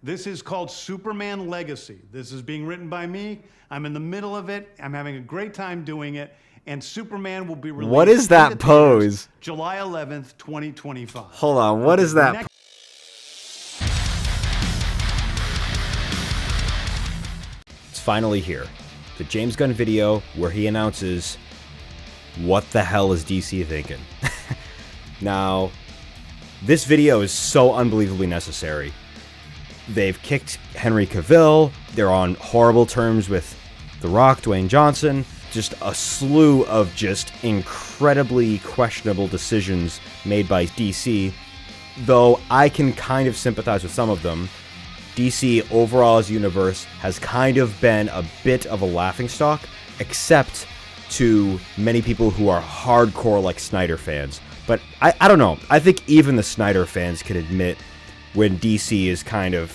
This is called Superman Legacy. This is being written by me. I'm in the middle of it. I'm having a great time doing it. And Superman will be released. What is that pose? July 11th, 2025. Hold on. What is that? It's finally here. The James Gunn video where he announces, what the hell is DC thinking? Now, this video is so unbelievably necessary. They've kicked Henry Cavill. They're on horrible terms with The Rock, Dwayne Johnson. Just a slew of just incredibly questionable decisions made by DC. Though I can kind of sympathize with some of them. DC overall as a universe has kind of been a bit of a laughingstock, except to many people who are hardcore like Snyder fans. But I don't know. I think even the Snyder fans can admit when DC is kind of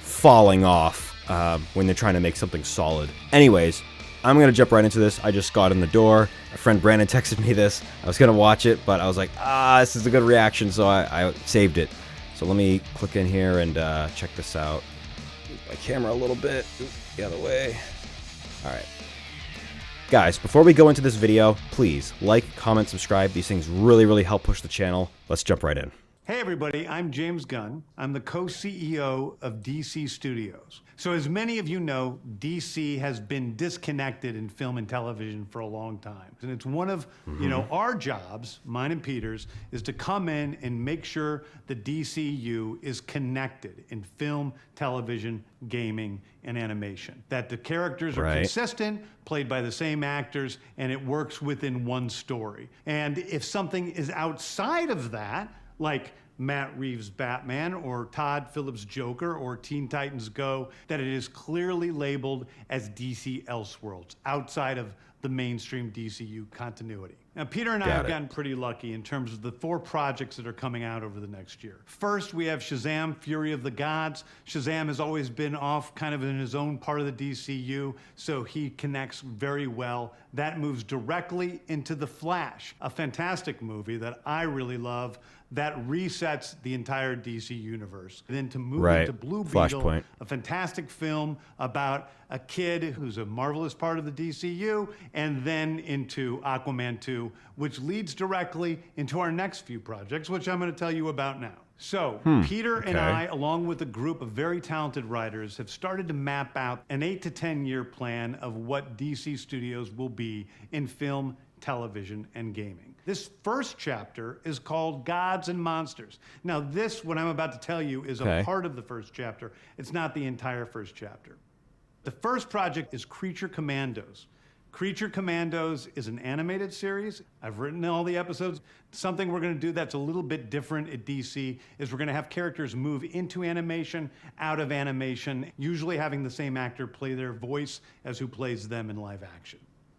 falling off when they're trying to make something solid. Anyways, I'm going to jump right into this. I just got in the door. A friend Brandon texted me this. I was going to watch it, but I was like, this is a good reaction, so I saved it. So let me click in here and check this out. Move my camera a little bit. Oop, the other way. All right. Guys, before we go into this video, please like, comment, subscribe. These things really, really help push the channel. Let's jump right in. Hey everybody, I'm James Gunn. I'm the co-CEO of DC Studios. So as many of you know, DC has been disconnected in film and television for a long time. And it's one of, our jobs, mine and Peter's, is to come in and make sure the DCEU is connected in film, television, gaming, and animation. That the characters are consistent, played by the same actors, and it works within one story. And if something is outside of that, like Matt Reeves' Batman or Todd Phillips' Joker or Teen Titans Go, that it is clearly labeled as DC Elseworlds, outside of the mainstream DCU continuity. Now, Peter and I have gotten pretty lucky in terms of the 4 projects that are coming out over the next year. First, we have Shazam! Fury of the Gods. Shazam has always been off kind of in his own part of the DCU, so he connects very well. That moves directly into The Flash, a fantastic movie that I really love that resets the entire DC universe. Then to move into Blue Beetle, a fantastic film about a kid who's a marvelous part of the DCU, and then into Aquaman 2, which leads directly into our next few projects, which I'm going to tell you about now. So, Peter and I, along with a group of very talented writers, have started to map out an 8 to 10 year plan of what DC Studios will be in film, television, and gaming. This first chapter is called Gods and Monsters. Now this, what I'm about to tell you, is a part of the first chapter. It's not the entire first chapter. The first project is Creature Commandos. Creature Commandos is an animated series. I've written all the episodes. Something we're going to do that's a little bit different at DC is we're going to have characters move into animation, out of animation, usually having the same actor play their voice as who plays them in live action.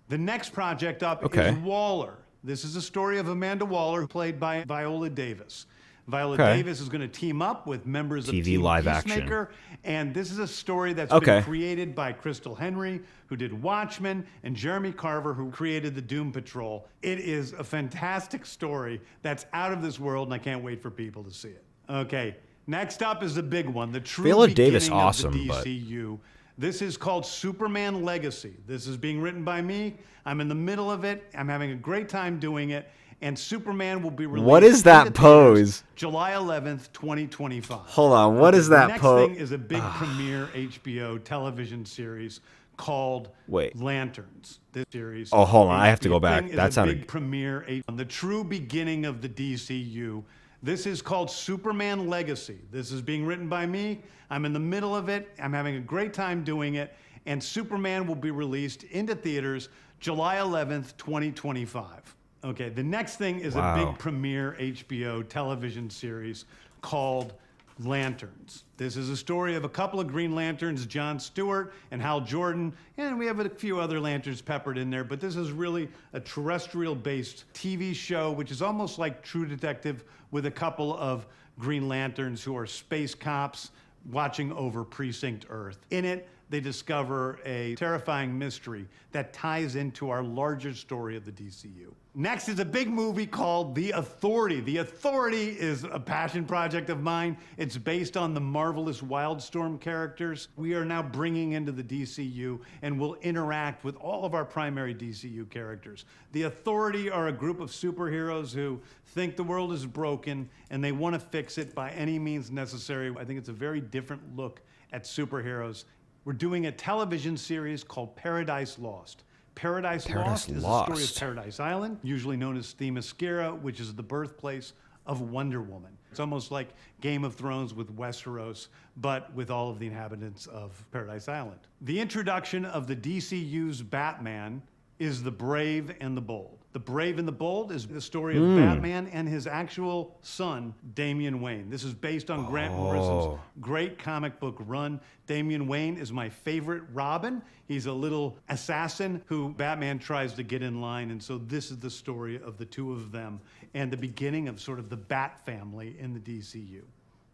The next project up is Waller. This is a story of Amanda Waller, played by Viola Davis. Viola Davis is going to team up with members of Team Peacemaker, and this is a story that's been created by Crystal Henry, who did Watchmen, and Jeremy Carver, who created the Doom Patrol. It is a fantastic story that's out of this world, and I can't wait for people to see it. Okay, next up is the big one, the true Viola beginning Davis, of the DCU. This is called Superman Legacy. This is being written by me. I'm in the middle of it. I'm having a great time doing it. And Superman will be released. What is that pose? July 11th, 2025. Hold on. What is that pose? The next thing is a big premiere HBO television series called Lanterns. This series. Oh, hold on. I have to go back. That sounded big premiere on the true beginning of the DCU. This is called Superman Legacy. This is being written by me. I'm in the middle of it. I'm having a great time doing it. And Superman will be released into theaters July 11th, 2025. Okay, the next thing is a big premiere HBO television series called Lanterns. This is a story of a couple of Green Lanterns, John Stewart and Hal Jordan, and we have a few other Lanterns peppered in there, but this is really a terrestrial-based TV show, which is almost like True Detective, with a couple of Green Lanterns who are space cops watching over Precinct Earth. In it, they discover a terrifying mystery that ties into our larger story of the DCU. Next is a big movie called The Authority. The Authority is a passion project of mine. It's based on the marvelous Wildstorm characters we are now bringing into the DCU and will interact with all of our primary DCU characters. The Authority are a group of superheroes who think the world is broken and they want to fix it by any means necessary. I think it's a very different look at superheroes. We're doing a television series called Paradise Lost. Paradise Lost is the story of Paradise Island, usually known as Themyscira, which is the birthplace of Wonder Woman. It's almost like Game of Thrones with Westeros, but with all of the inhabitants of Paradise Island. The introduction of the DCU's Batman is The Brave and the Bold. The Brave and the Bold is the story of Batman and his actual son, Damian Wayne. This is based on Grant Morrison's great comic book run. Damian Wayne is my favorite Robin. He's a little assassin who Batman tries to get in line, and so this is the story of the two of them and the beginning of sort of the Bat family in the DCU.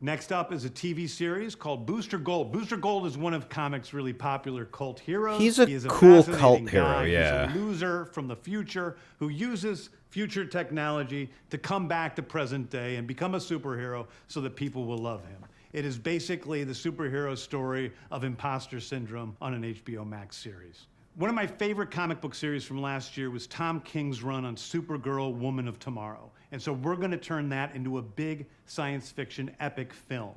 Next up is a TV series called Booster Gold. Booster Gold is one of comics' really popular cult heroes. He is a cool fascinating cult hero, guy. yeah. He's a loser from the future who uses future technology to come back to present day and become a superhero so that people will love him. It is basically the superhero story of imposter syndrome on an HBO Max series. One of my favorite comic book series from last year was Tom King's run on Supergirl, Woman of Tomorrow. And so we're going to turn that into a big science fiction epic film.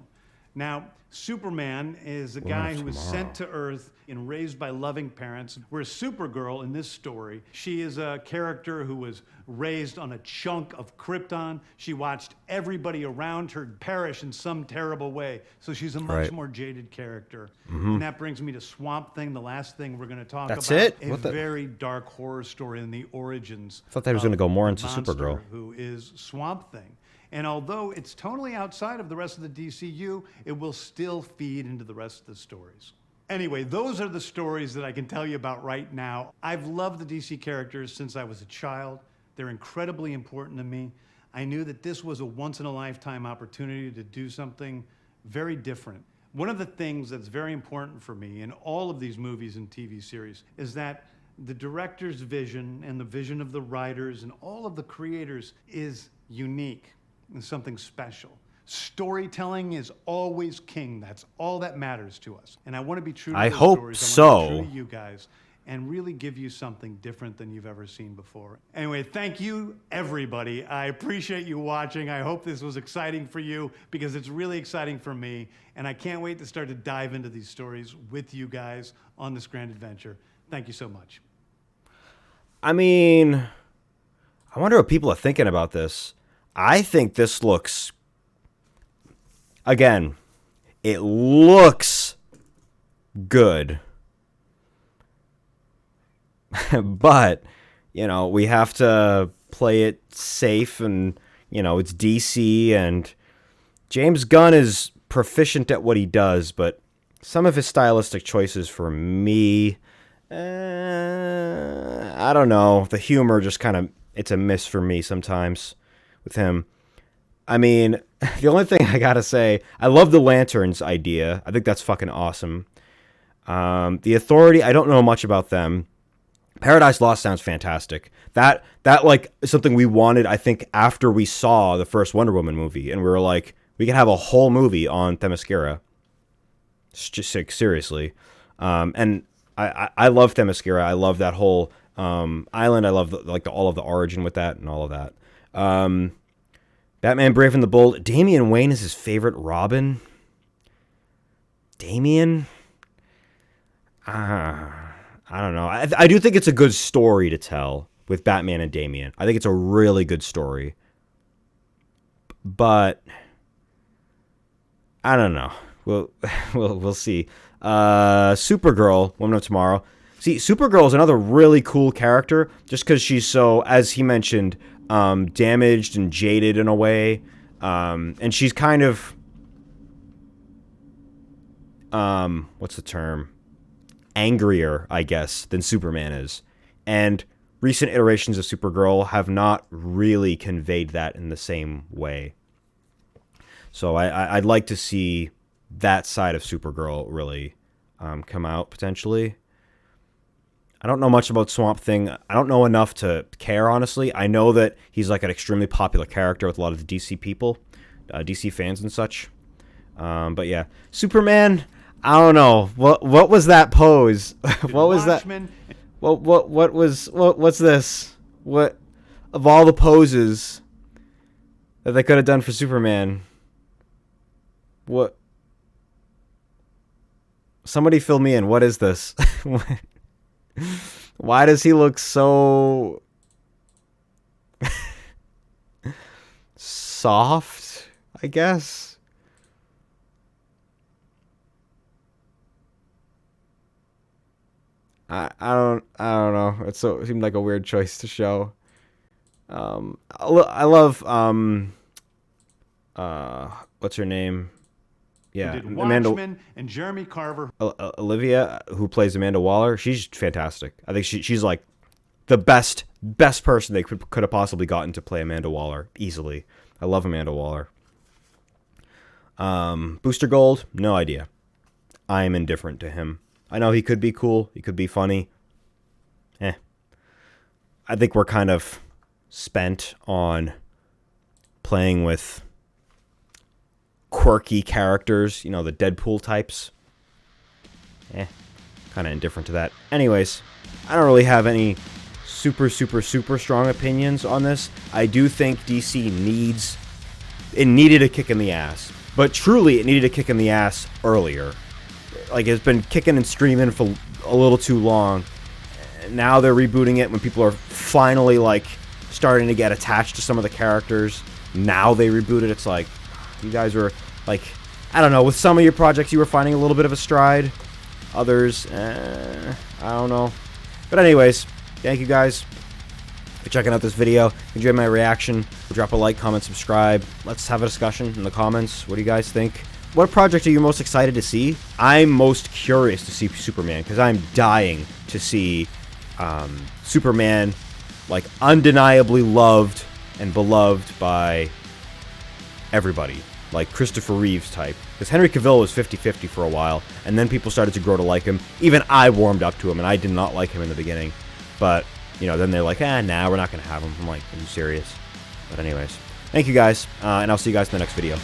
Now, Superman is a guy who was sent to Earth and raised by loving parents, whereas Supergirl in this story, she is a character who was raised on a chunk of Krypton. She watched everybody around her perish in some terrible way, so she's a much more jaded character. And that brings me to Swamp Thing, the last thing we're going to talk about. That's it? A very dark horror story in the origins. I thought that was going to go more into monster Supergirl. Who is Swamp Thing. And although it's totally outside of the rest of the DCU, it will still feed into the rest of the stories. Anyway, those are the stories that I can tell you about right now. I've loved the DC characters since I was a child. They're incredibly important to me. I knew that this was a once-in-a-lifetime opportunity to do something very different. One of the things that's very important for me in all of these movies and TV series is that the director's vision and the vision of the writers and all of the creators is unique and something special. Storytelling is always king. That's all that matters to us. And I want to be true to I those hope stories. I want to be so. true to you guys and really give you something different than you've ever seen before. Anyway, thank you, everybody. I appreciate you watching. I hope this was exciting for you because it's really exciting for me. And I can't wait to start to dive into these stories with you guys on this grand adventure. Thank you so much. I mean, I wonder what people are thinking about this. I think this looks, again, it looks good. But, you know, we have to play it safe and, you know, it's DC and James Gunn is proficient at what he does, but some of his stylistic choices for me, I don't know. The humor just kind of, it's a miss for me sometimes with him. I mean, the only thing I gotta say, I love the Lanterns idea. I think that's fucking awesome. The Authority, I don't know much about them. Paradise Lost sounds fantastic. That like is something we wanted, I think, after we saw the first Wonder Woman movie, and we were like, we can have a whole movie on Themyscira. It's just like, seriously. And I love Themyscira. I love that whole island. I love all of the origin with that and all of that. Batman Brave and the Bold. Damian Wayne is his favorite Robin. Damian? I don't know. I do think it's a good story to tell with Batman and Damian. I think it's a really good story. But I don't know. We'll see. Supergirl, Woman of Tomorrow. See, Supergirl is another really cool character just because she's so, as he mentioned, damaged and jaded in a way. And she's kind of, what's the term? Angrier, I guess, than Superman is. And recent iterations of Supergirl have not really conveyed that in the same way. So I'd like to see that side of Supergirl really come out potentially. I don't know much about Swamp Thing. I don't know enough to care, honestly. I know that he's like an extremely popular character with a lot of the DC people, DC fans and such. But yeah, Superman. I don't know. What was that pose? What was that? What's this? What of all the poses that they could have done for Superman? What? Somebody fill me in. What is this? Why does he look so soft, I guess? I don't know. It seemed like a weird choice to show. I love what's her name? Yeah, Watchmen and Jeremy Carver. Olivia, who plays Amanda Waller, she's fantastic. I think she's like the best person they could have possibly gotten to play Amanda Waller easily. I love Amanda Waller. Booster Gold, no idea. I am indifferent to him. I know he could be cool. He could be funny. I think we're kind of spent on playing with quirky characters, you know, the Deadpool types. Kind of indifferent to that. Anyways, I don't really have any super strong opinions on this. I do think DC needed a kick in the ass. But truly, it needed a kick in the ass earlier. Like, it's been kicking and screaming for a little too long. Now they're rebooting it when people are finally, like, starting to get attached to some of the characters. Now they reboot it. It's like, you guys were, like, I don't know, with some of your projects you were finding a little bit of a stride. Others, I don't know. But anyways, thank you guys for checking out this video. Enjoy my reaction. Drop a like, comment, subscribe. Let's have a discussion in the comments. What do you guys think? What project are you most excited to see? I'm most curious to see Superman, because I'm dying to see Superman, like, undeniably loved and beloved by everybody, like Christopher Reeves type. Because Henry Cavill was 50-50 for a while, and then people started to grow to like him. Even I warmed up to him, and I did not like him in the beginning. But, you know, then they're like, nah, we're not going to have him. I'm like, are you serious? But anyways, thank you guys, and I'll see you guys in the next video.